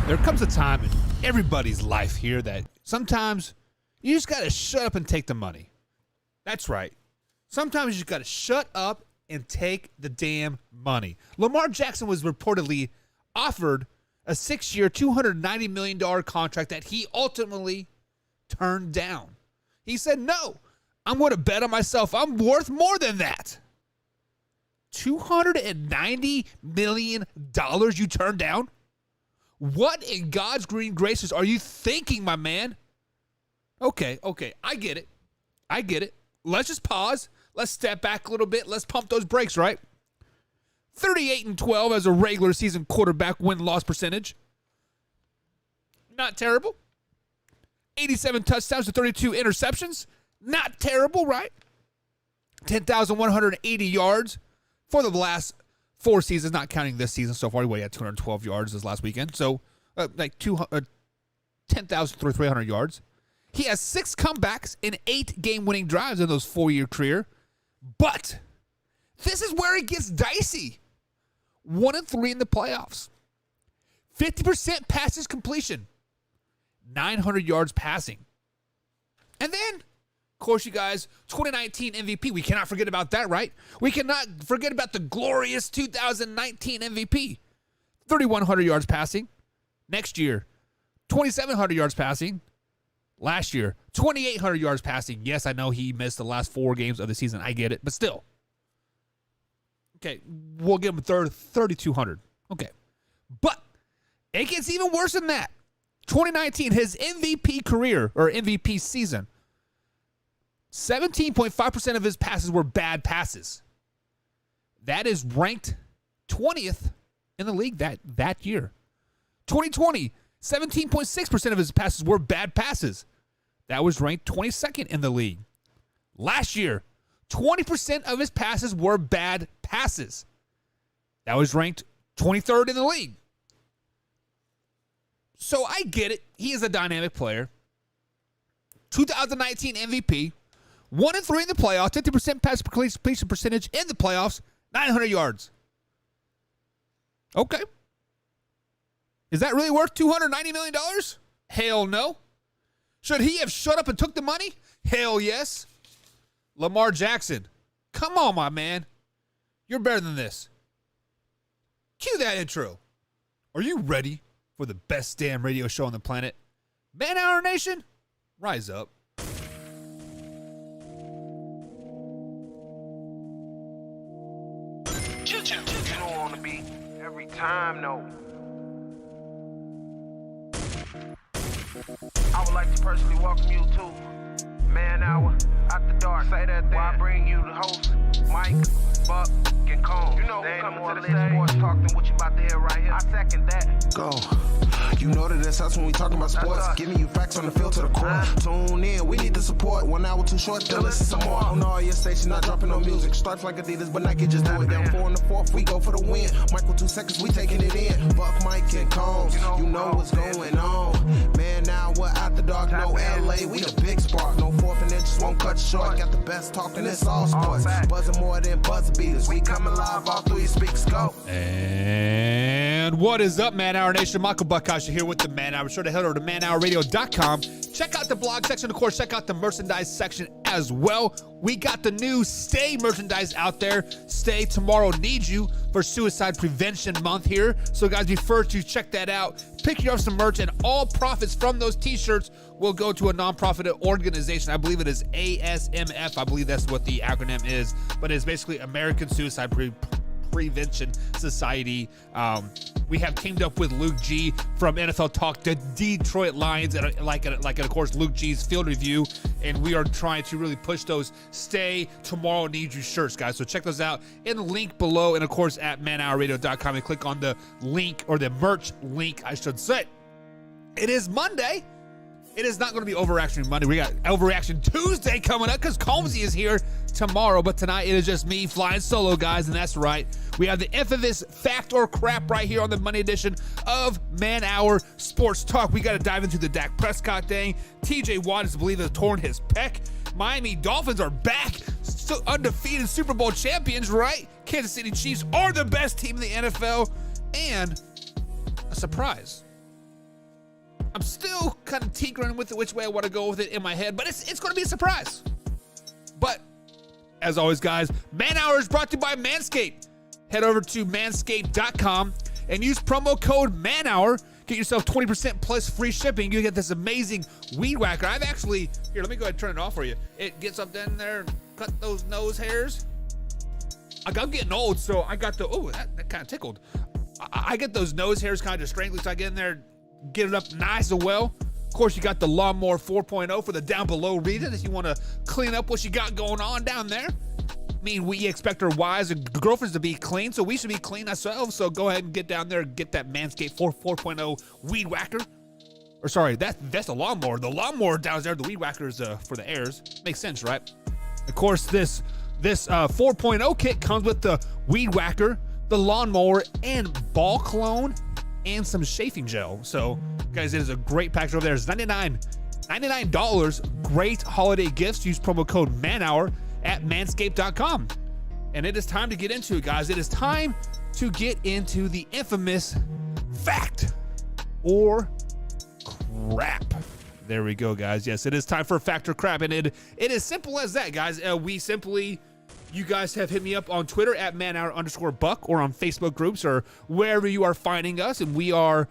There comes a time in everybody's life here that sometimes you just got to shut up and take the money. That's right. Sometimes you just got to shut up and take the damn money. Lamar Jackson was reportedly offered a 6-year, $290 million contract that he ultimately turned down. He said, no, I'm going to bet on myself. I'm worth more than that. $290 million you turned down? What in God's green graces are you thinking, my man? Okay, I get it. Let's just pause. Let's step back a little bit. Let's pump those brakes, right? 38-12 as a regular season quarterback win-loss percentage. Not terrible. 87 touchdowns to 32 interceptions. Not terrible, right? 10,180 yards for the last 4 seasons, not counting this season so far. He had 212 yards this last weekend. So, 10,300 yards. He has 6 comebacks and 8 game-winning drives in those 4-year career. But this is where it gets dicey. 1-3 in the playoffs. 50% passes completion. 900 yards passing. And then, of course, you guys, 2019 MVP. We cannot forget about that, right? We cannot forget about the glorious 2019 MVP. 3,100 yards passing. Next year, 2,700 yards passing. Last year, 2,800 yards passing. Yes, I know he missed the last 4 games of the season. I get it, but still. Okay, we'll give him 3,200. Okay. But it gets even worse than that. 2019, his MVP career, or MVP season, 17.5% of his passes were bad passes. That is ranked 20th in the league that year. 2020, 17.6% of his passes were bad passes. That was ranked 22nd in the league. Last year, 20% of his passes were bad passes. That was ranked 23rd in the league. So I get it. He is a dynamic player. 2019 MVP. 1-3 in the playoffs. 50% pass completion percentage in the playoffs. 900 yards. Okay. Is that really worth $290 million? Hell no. Should he have shut up and took the money? Hell yes. Lamar Jackson. Come on, my man. You're better than this. Cue that intro. Are you ready for the best damn radio show on the planet? Man Hour Nation, rise up. You don't want to be every time, no. I would like to personally welcome you to Man Hour After Dark. Say that thing. While I bring you the host, Mike, Buck, and Cone. You know who's coming to the stage. Sports talk than what you about to hear right here. I second that. Go. You know that it's us when we talking about sports. Giving you facts on the field to the core. Tune in, we need the support. 1 hour too short, then listen some more. On all your stations, not dropping no music. Starts like Adidas, but Nike just do it. Down 4 in the 4th, we go for the win. Michael 2 seconds, we taking it in. Buck, Mike, and Combs. You know what's going on. Man, now we're After Dark, no LA. We the big spark. No 4th and inches won't cut short. Got the best talking, it's all sports. Buzzing more than buzzer beaters. We coming live all through your speakers. Go. And what is up, Man Hour Nation? Michael Buckhouse here with the Man Hour. Be sure to head over to manhourradio.com. Check out the blog section. Of course, check out the merchandise section as well. We got the new Stay merchandise out there. Stay Tomorrow Needs You for Suicide Prevention Month here. So, guys, be sure to check that out. Pick you up some merch, and all profits from those t-shirts will go to a nonprofit organization. I believe it is ASMF. I believe that's what the acronym is. But it's basically American Suicide Prevention Society. We have teamed up with Luke G from NFL Talk, the Detroit Lions, and of course Luke G's Field Review, and we are trying to really push those Stay Tomorrow Needs You shirts, guys. So check those out in the link below, and of course at manhourradio.com, and click on the link, or the merch link, I should say. It is Monday. It is not going to be Overreaction Monday. We got Overreaction Tuesday coming up because Combsy is here tomorrow. But tonight it is just me flying solo, guys. And that's right. We have the infamous Fact or Crap right here on the Monday edition of Man Hour Sports Talk. We got to dive into the Dak Prescott thing. TJ Watt is believed to have torn his pec. Miami Dolphins are back. Still undefeated Super Bowl champions, right? Kansas City Chiefs are the best team in the NFL. And a surprise. I'm still kind of tinkering with it, which way I want to go with it in my head, but it's going to be a surprise. But as always, guys, Man Hour is brought to you by Manscaped. Head over to manscaped.com and use promo code MANHOUR. Get yourself 20% plus free shipping. You get this amazing weed whacker. I've actually, here, let me go ahead and turn it off for you. It gets up in there and cut those nose hairs. I'm getting old, so I got the, oh, that kind of tickled. I get those nose hairs kind of strangly, so I get in there, get it up nice and well. Of course, you got the Lawnmower 4.0 for the down below region if you want to clean up what you got going on down there. I mean, we expect our wives and girlfriends to be clean, so we should be clean ourselves. So go ahead and get down there and get that Manscaped 4.0 weed whacker. Or sorry, that's the lawnmower. The lawnmower down there, the weed whacker is for the airs. Makes sense, right? Of course, this 4.0 kit comes with the weed whacker, the lawnmower, and ball cologne, and some chafing gel. So, guys, it is a great package over there. It's $99. Great holiday gifts. Use promo code MANHOUR at manscaped.com. And it is time to get into it, guys. It is time to get into the infamous fact or crap. There we go, guys. Yes, it is time for fact or crap. And it is simple as that, guys. You guys have hit me up on Twitter at manhour_buck or on Facebook groups or wherever you are finding us. And we are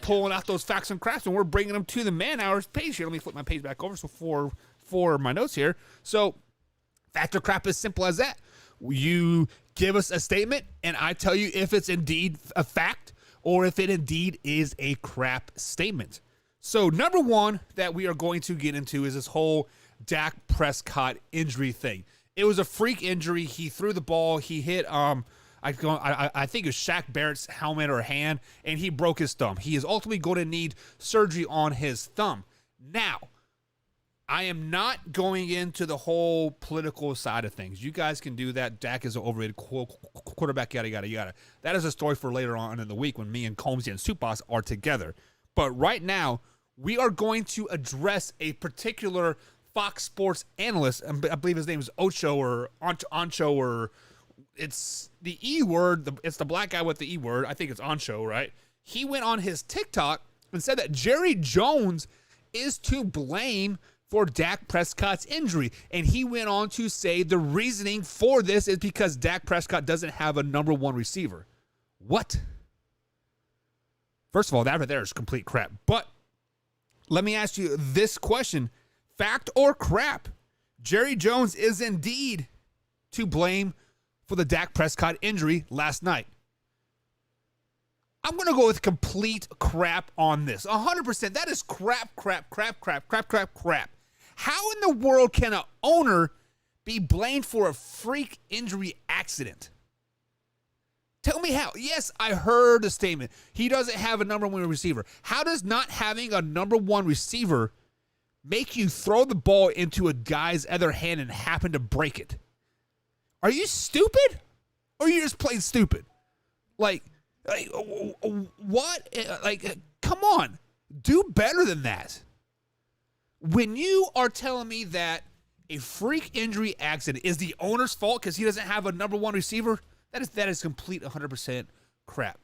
pulling out those facts and craps and we're bringing them to the Man Hours page here. Let me flip my page back over so for my notes here. So fact or crap is simple as that. You give us a statement and I tell you if it's indeed a fact or if it indeed is a crap statement. So number one that we are going to get into is this whole Dak Prescott injury thing. It was a freak injury. He threw the ball. He hit, I think it was Shaq Barrett's helmet or hand, and he broke his thumb. He is ultimately going to need surgery on his thumb. Now, I am not going into the whole political side of things. You guys can do that. Dak is an overrated quarterback, yada, yada, yada. That is a story for later on in the week when me and Combsy and Soup Boss are together. But right now, we are going to address a particular Fox Sports analyst. I believe his name is Ocho or Ancho, or it's the E word. It's the black guy with the E word. I think it's Ancho, right? He went on his TikTok and said that Jerry Jones is to blame for Dak Prescott's injury. And he went on to say the reasoning for this is because Dak Prescott doesn't have a number one receiver. What? First of all, that right there is complete crap. But let me ask you this question. Fact or crap? Jerry Jones is indeed to blame for the Dak Prescott injury last night. I'm going to go with complete crap on this. 100%. That is crap. How in the world can an owner be blamed for a freak injury accident? Tell me how. Yes, I heard the statement. He doesn't have a number one receiver. How does not having a number one receiver make you throw the ball into a guy's other hand and happen to break it? Are you stupid? Or are you just plain stupid? Like what? Come on. Do better than that. When you are telling me that a freak injury accident is the owner's fault because he doesn't have a number one receiver, that is complete 100% crap.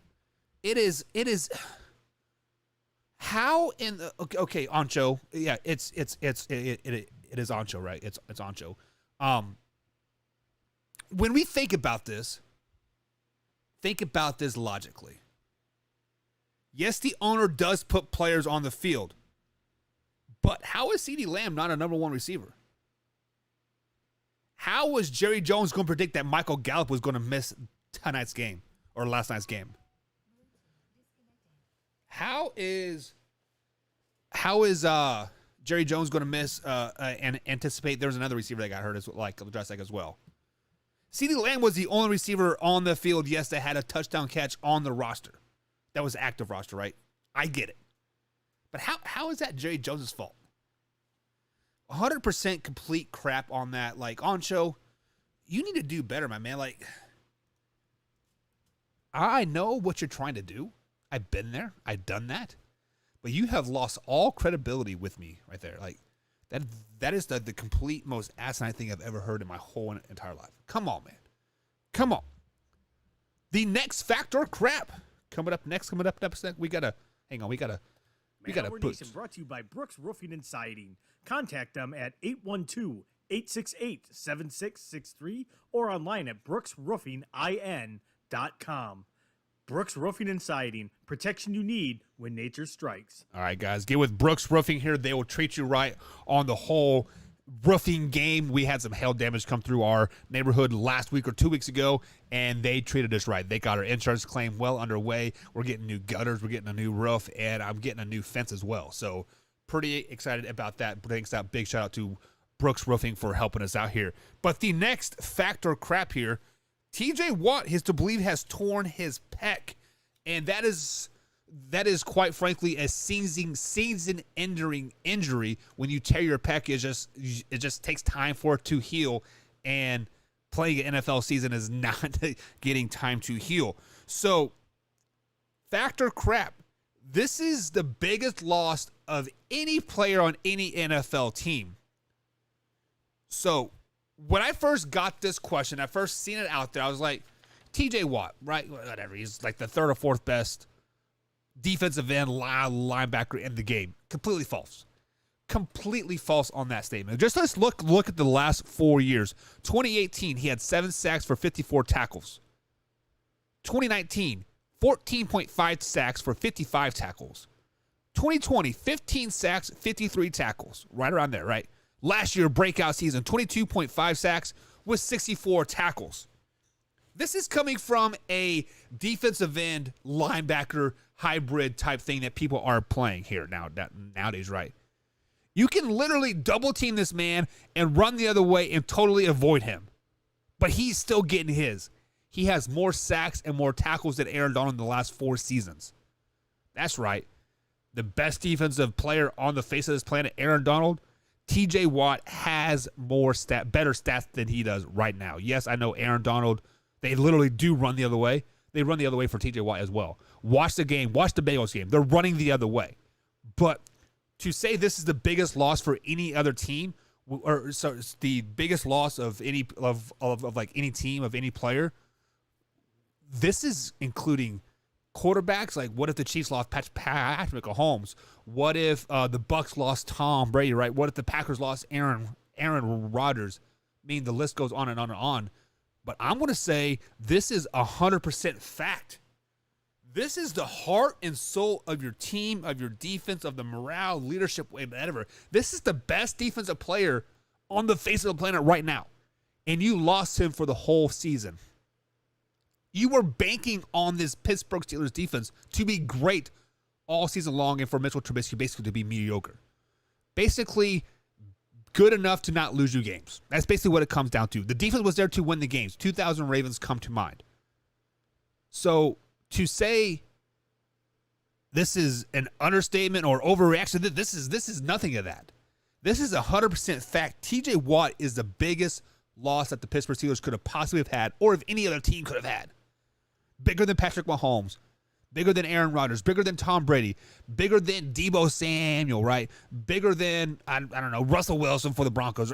It is. How in the okay, Ancho? Yeah, it is Ancho, right? It's Ancho. When we think about this logically. Yes, the owner does put players on the field, but how is CeeDee Lamb not a number one receiver? How was Jerry Jones going to predict that Michael Gallup was going to miss tonight's game or last night's game? How is Jerry Jones going to miss and anticipate there's another receiver that got hurt as well? CeeDee Lamb was the only receiver on the field, yes, that had a touchdown catch on the roster. That was active roster, right? I get it. But how is that Jerry Jones' fault? 100% complete crap on that. Like, Ancho, you need to do better, my man. Like, I know what you're trying to do. I've been there. I've done that. But you have lost all credibility with me right there. Like, that is the complete most asinine thing I've ever heard in my whole entire life. Come on, man. Come on. The next fact or crap. Coming up next. We gotta We got to Man Hour put. Nation brought to you by Brooks Roofing and Siding. Contact them at 812-868-7663 or online at brooksroofingin.com. Brooks Roofing and Siding, protection you need when nature strikes. All right, guys, get with Brooks Roofing here. They will treat you right on the whole roofing game. We had some hail damage come through our neighborhood last week or 2 weeks ago, and they treated us right. They got our insurance claim well underway. We're getting new gutters. We're getting a new roof, and I'm getting a new fence as well. So pretty excited about that. Thanks out. Big shout out to Brooks Roofing for helping us out here. But the next factor crap here, TJ Watt is to believe has torn his pec, and that is quite frankly a season-ending injury. When you tear your pec, it just takes time for it to heal, and playing an NFL season is not getting time to heal. So, factor crap. This is the biggest loss of any player on any NFL team. So, when I first got this question, I first seen it out there, I was like, TJ Watt, right? Whatever. He's like the third or fourth best defensive end linebacker in the game. Completely false. Completely false on that statement. Just let's look at the last 4 years. 2018, he had 7 sacks for 54 tackles. 2019, 14.5 sacks for 55 tackles. 2020, 15 sacks, 53 tackles. Right around there, right? Last year, breakout season, 22.5 sacks with 64 tackles. This is coming from a defensive end linebacker hybrid type thing that people are playing here nowadays, right? You can literally double team this man and run the other way and totally avoid him. But he's still getting his. He has more sacks and more tackles than Aaron Donald in the last 4 seasons. That's right. The best defensive player on the face of this planet, Aaron Donald, TJ Watt has better stats than he does right now. Yes, I know Aaron Donald, they literally do run the other way. They run the other way for TJ Watt as well. Watch the game. Watch the Bengals game. They're running the other way. But to say this is the biggest loss for any other team, or so it's the biggest loss of any of like any team, of any player, this is including quarterbacks. Like, what if the Chiefs lost Patrick Mahomes? What if the Bucs lost Tom Brady, right? What if the Packers lost Aaron Rodgers? I mean, the list goes on and on and on. But I'm going to say this is 100% fact. This is the heart and soul of your team, of your defense, of the morale, leadership, whatever. This is the best defensive player on the face of the planet right now. And you lost him for the whole season. You were banking on this Pittsburgh Steelers defense to be great all season long and for Mitchell Trubisky basically to be mediocre. Basically, good enough to not lose you games. That's basically what it comes down to. The defense was there to win the games. 2000 Ravens come to mind. So to say this is an understatement or overreaction, this is nothing of that. This is 100% fact. TJ Watt is the biggest loss that the Pittsburgh Steelers could have possibly have had, or if any other team could have had. Bigger than Patrick Mahomes, bigger than Aaron Rodgers, bigger than Tom Brady, bigger than Deebo Samuel, right? Bigger than, I don't know, Russell Wilson for the Broncos.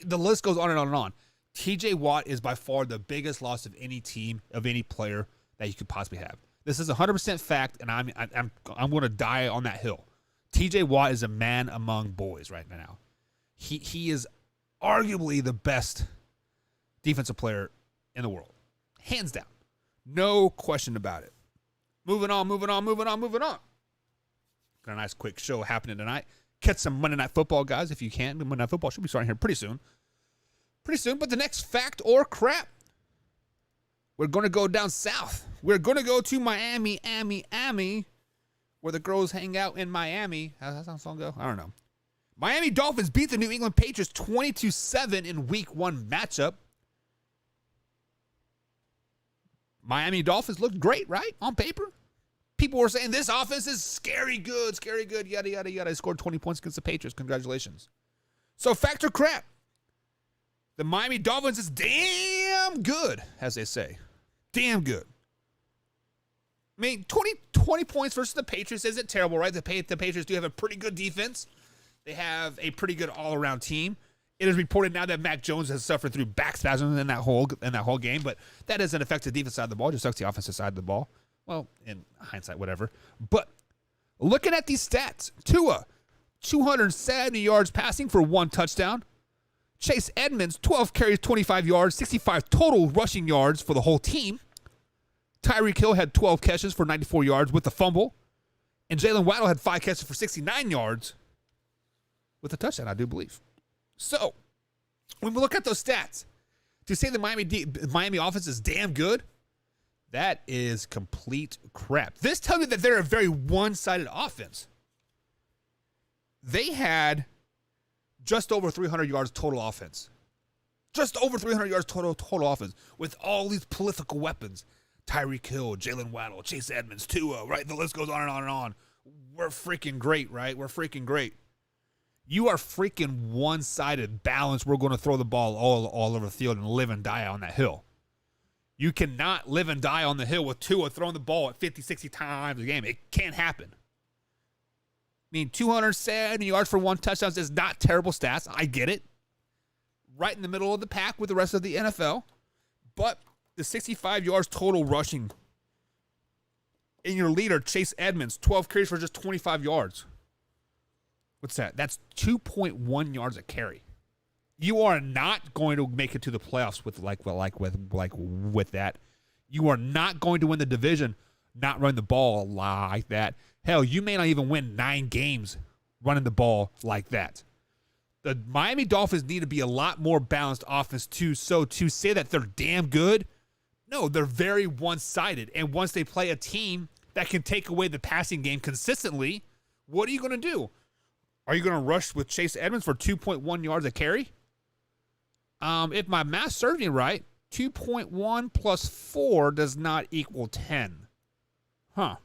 The list goes on and on and on. TJ Watt is by far the biggest loss of any team, of any player that you could possibly have. This is 100% fact, and I'm going to die on that hill. TJ Watt is a man among boys right now. He is arguably the best defensive player in the world. Hands down. No question about it. Moving on. Got a nice quick show happening tonight. Catch some Monday Night Football, guys, if you can. Monday Night Football should be starting here pretty soon. But the next fact or crap, we're going to go down south. We're going to go to Miami, where the girls hang out in Miami. How's that song go? I don't know. Miami Dolphins beat the New England Patriots 20-7 in Week 1 matchup. Miami Dolphins looked great, right? On paper. People were saying this offense is scary good, yada, yada, yada. They scored 20 points against the Patriots. Congratulations. So factor crap. The Miami Dolphins is damn good, as they say. Damn good. I mean, 20 points versus the Patriots isn't terrible, right? The Patriots do have a pretty good defense. They have a pretty good all-around team. It is reported now that Mac Jones has suffered through back spasms in that whole game, but that doesn't affect the defense side of the ball. It just affects the offensive side of the ball. Well, in hindsight, whatever. But Looking at these stats, Tua, 270 yards passing for 1 touchdown. Chase Edmonds, 12 carries, 25 yards, 65 total rushing yards for the whole team. Tyreek Hill had 12 catches for 94 yards with a fumble. And Jalen Waddle had 5 catches for 69 yards with a touchdown, I do believe. So, when we look at those stats, to say the Miami offense is damn good, that is complete crap. This tells me that they're a very one-sided offense. They had just over 300 yards total offense. Just over 300 yards total offense with all these prolific weapons. Tyreek Hill, Jalen Waddle, Chase Edmonds, Tua, right? The list goes on and on and on. We're freaking great, right? We're freaking great. You are freaking one-sided, balanced. We're going to throw the ball all over the field and live and die on that hill. You cannot live and die on the hill with Tua throwing the ball at 50, 60 times a game. It can't happen. I mean, 270 yards for 1 touchdown is not terrible stats. I get it. Right in the middle of the pack with the rest of the NFL. But the 65 yards total rushing in your leader, Chase Edmonds, 12 carries for just 25 yards. What's that? That's 2.1 yards a carry. You are not going to make it to the playoffs with that. You are not going to win the division not running the ball like that. Hell, you may not even win 9 games running the ball like that. The Miami Dolphins need to be a lot more balanced offense too. So to say that they're damn good, no, they're very one-sided. And once they play a team that can take away the passing game consistently, what are you going to do? Are you going to rush with Chase Edmonds for 2.1 yards a carry? If my math serves me right, 2.1 plus 4 does not equal 10. Huh.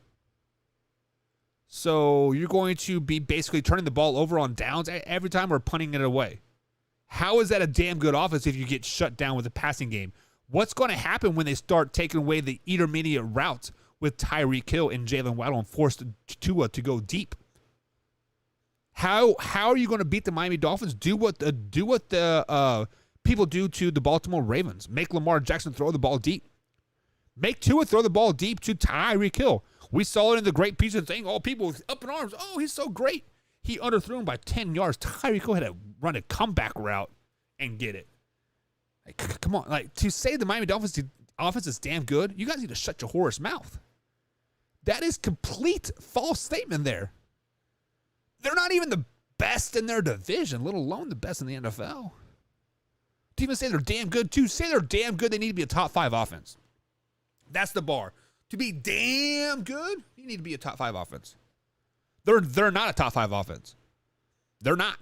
So you're going to be basically turning the ball over on downs every time or punting it away. How is that a damn good offense if you get shut down with the passing game? What's going to happen when they start taking away the intermediate routes with Tyreek Hill and Jalen Waddle and force Tua to go deep? How are you going to beat the Miami Dolphins? Do what the people do to the Baltimore Ravens. Make Lamar Jackson throw the ball deep. Make Tua throw the ball deep to Tyreek Hill. We saw it in the great piece of thing. All people up in arms. Oh, he's so great. He underthrew him by 10 yards. Tyreek Hill had to run a comeback route and get it. Like, come on. Like, to say the Miami Dolphins offense is damn good, you guys need to shut your horse mouth. That is complete false statement there. They're not even the best in their division, let alone the best in the NFL. To even say they're damn good, to say they're damn good, they need to be a top 5 offense. That's the bar. To be damn good, you need to be a top 5 offense. They're not a top 5 offense. They're not.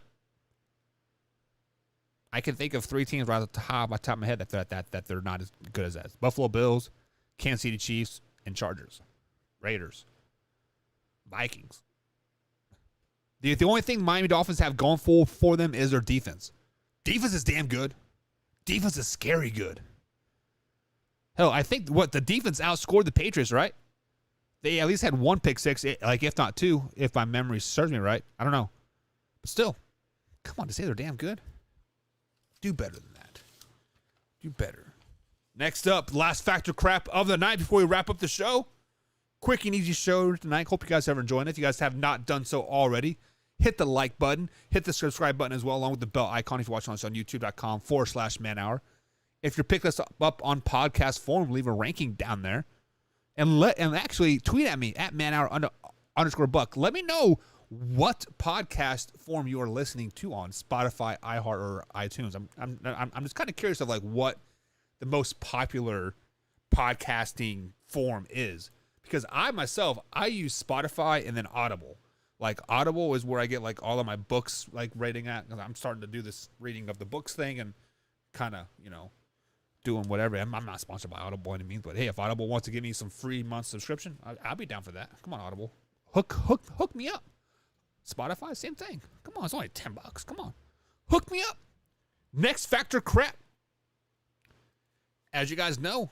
I can think of 3 teams right off the top of my head that they're not as good as that. Buffalo Bills, Kansas City Chiefs, and Chargers. Raiders. Vikings. The only thing Miami Dolphins have going for them is their defense. Defense is damn good. Defense is scary good. Hell, I think the defense outscored the Patriots, right? They at least had 1 pick six, like if not 2, if my memory serves me right. I don't know. But still, come on, to say they're damn good. Do better than that. Do better. Next up, last factor crap of the night before we wrap up the show. Quick and easy show tonight. Hope you guys have enjoyed it. If you guys have not done so already, hit the like button. Hit the subscribe button as well, along with the bell icon if you're watching us on youtube.com/manhour. If you're picking us up on podcast form, leave a ranking down there. And actually tweet at me at manhour_buck. Let me know what podcast form you are listening to on Spotify, iHeart, or iTunes. I'm just kind of curious of like what the most popular podcasting form is. Because I use Spotify and then Audible. Like Audible is where I get like all of my books like rating at. I'm starting to do this reading of the books thing and kind of, doing whatever. I'm not sponsored by Audible by any means, but hey, if Audible wants to give me some free month subscription, I'll be down for that. Come on, Audible. Hook me up. Spotify, same thing. Come on, it's only $10. Come on. Hook me up. Next factor crap. As you guys know,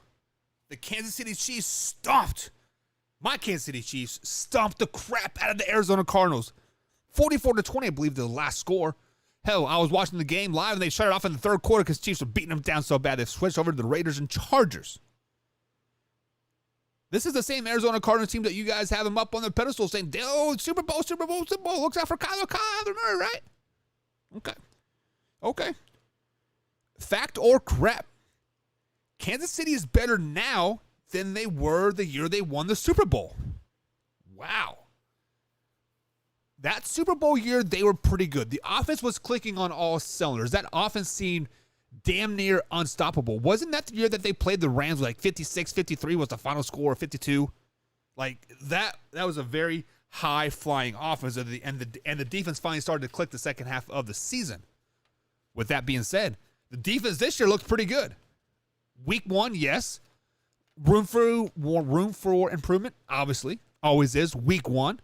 the Kansas City Chiefs stomped the crap out of the Arizona Cardinals. 44-20, I believe, the last score. Hell, I was watching the game live, and they shut it off in the third quarter because the Chiefs were beating them down so bad. They switched over to the Raiders and Chargers. This is the same Arizona Cardinals team that you guys have them up on the pedestal saying, oh, Super Bowl, Super Bowl, Super Bowl. Looks out for Kyler Murray, right? Okay. Fact or crap? Kansas City is better now than they were the year they won the Super Bowl. Wow. That Super Bowl year, they were pretty good. The offense was clicking on all cylinders. That offense seemed damn near unstoppable. Wasn't that the year that they played the Rams like 56-53 was the final score, 52? Like that was a very high-flying offense, and the defense finally started to click the second half of the season. With that being said, the defense this year looks pretty good. Week 1, yes. Room for improvement, obviously. Always is. Week 1.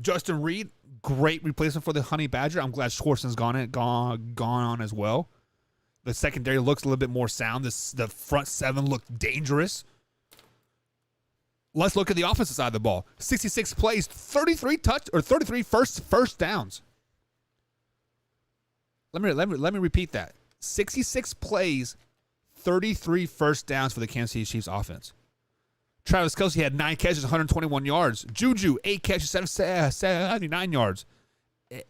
Justin Reed, great replacement for the Honey Badger. I'm glad Schwarzen's gone on as well. The secondary looks a little bit more sound. The front seven looked dangerous. Let's look at the offensive side of the ball. 66 plays, 33 first downs. Let me repeat that. 66 plays, 33 first downs for the Kansas City Chiefs offense. Travis Kelce had 9 catches, 121 yards. Juju, 8 catches, 79 yards.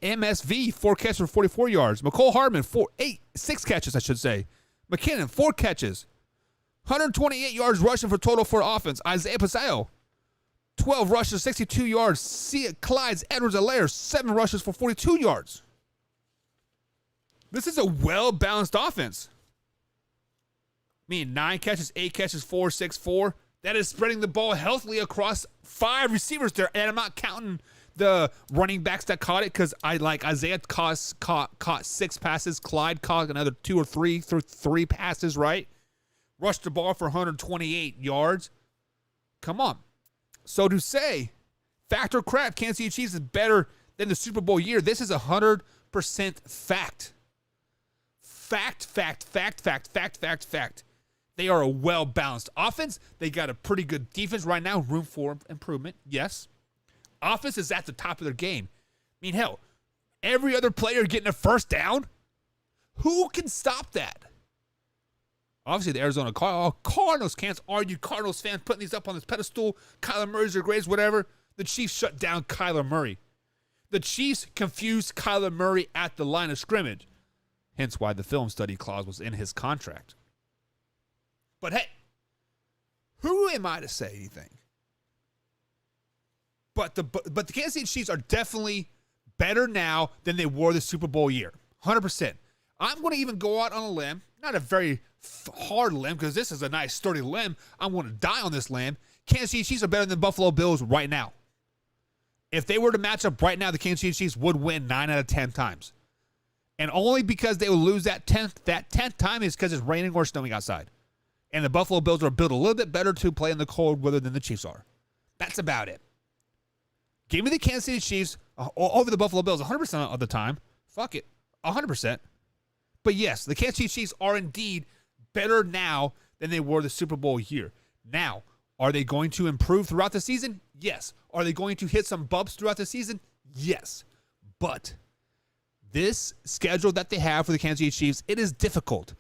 MSV, 4 catches for 44 yards. McCole Hardman, 6 catches, I should say. McKinnon, 4 catches. 128 yards rushing for total for offense. Isaiah Paseo, 12 rushes, 62 yards. Clyde Edwards-Helaire, 7 rushes for 42 yards. This is a well-balanced offense. I mean, 9 catches, 8 catches, 4, 6, 4. That is spreading the ball healthily across 5 receivers there. And I'm not counting the running backs that caught it because Isaiah caught 6 passes. Clyde caught another 2 or 3 through 3 passes, right? Rushed the ball for 128 yards. Come on. So to say, fact or crap, Kansas City Chiefs is better than the Super Bowl year. This is 100% fact. Fact. They are a well-balanced offense. They got a pretty good defense right now. Room for improvement, yes. Offense is at the top of their game. I mean, hell, every other player getting a first down? Who can stop that? Obviously, the Arizona Cardinals can't argue. Cardinals fans putting these up on this pedestal. Kyler Murray's their greatest, whatever. The Chiefs shut down Kyler Murray. The Chiefs confused Kyler Murray at the line of scrimmage. Hence why the film study clause was in his contract. But hey, who am I to say anything? But the Kansas City Chiefs are definitely better now than they were the Super Bowl year. 100%. I'm going to even go out on a limb, not a very hard limb because this is a nice sturdy limb. I'm going to die on this limb. Kansas City Chiefs are better than Buffalo Bills right now. If they were to match up right now, the Kansas City Chiefs would win 9 out of 10 times. And only because they will lose that 10th time is because it's raining or snowing outside. And the Buffalo Bills are built a little bit better to play in the cold weather than the Chiefs are. That's about it. Give me the Kansas City Chiefs over the Buffalo Bills 100% of the time. Fuck it. 100%. But yes, the Kansas City Chiefs are indeed better now than they were the Super Bowl year. Now, are they going to improve throughout the season? Yes. Are they going to hit some bumps throughout the season? Yes. But this schedule that they have for the Kansas City Chiefs, it is difficult.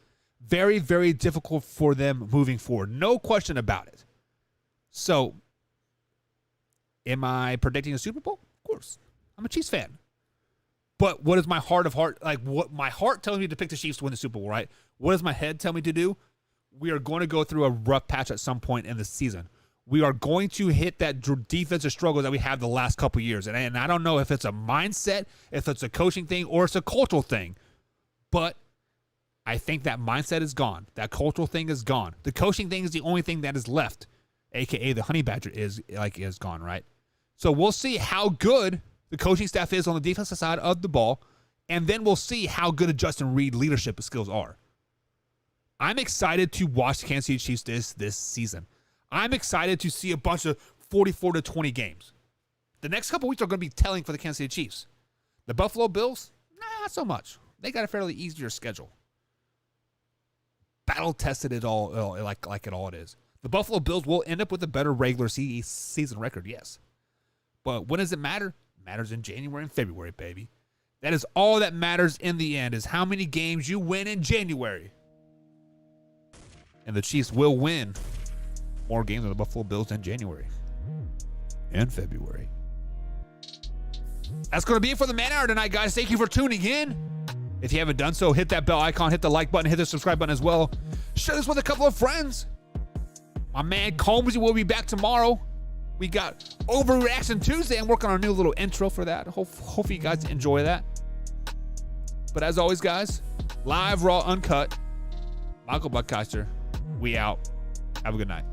Very, very difficult for them moving forward. No question about it. So, am I predicting a Super Bowl? Of course. I'm a Chiefs fan. But what is my heart of heart, like what my heart tells me to pick the Chiefs to win the Super Bowl, right? What does my head tell me to do? We are going to go through a rough patch at some point in the season. We are going to hit that defensive struggle that we had the last couple of years. And I don't know if it's a mindset, if it's a coaching thing, or it's a cultural thing. But I think that mindset is gone. That cultural thing is gone. The coaching thing is the only thing that is left, a.k.a. the Honey Badger is gone, right? So we'll see how good the coaching staff is on the defensive side of the ball, and then we'll see how good a Justin Reed leadership skills are. I'm excited to watch the Kansas City Chiefs this season. I'm excited to see a bunch of 44-20 games. The next couple weeks are going to be telling for the Kansas City Chiefs. The Buffalo Bills, not so much. They got a fairly easier schedule. Battle-tested it all like it all it is. The Buffalo Bills will end up with a better regular season record, yes. But when does it matter? It matters in January and February, baby. That is all that matters in the end, is how many games you win in January. And the Chiefs will win more games of the Buffalo Bills in January and February. That's going to be it for the Man Hour tonight, guys. Thank you for tuning in. If you haven't done so, hit that bell icon, hit the like button, hit the subscribe button as well. Share this with a couple of friends. My man Combsy will be back tomorrow. We got Overreaction Tuesday. I'm working on a new little intro for that. Hopefully you guys enjoy that. But as always, guys, live, raw, uncut. Michael Buckcaster, we out. Have a good night.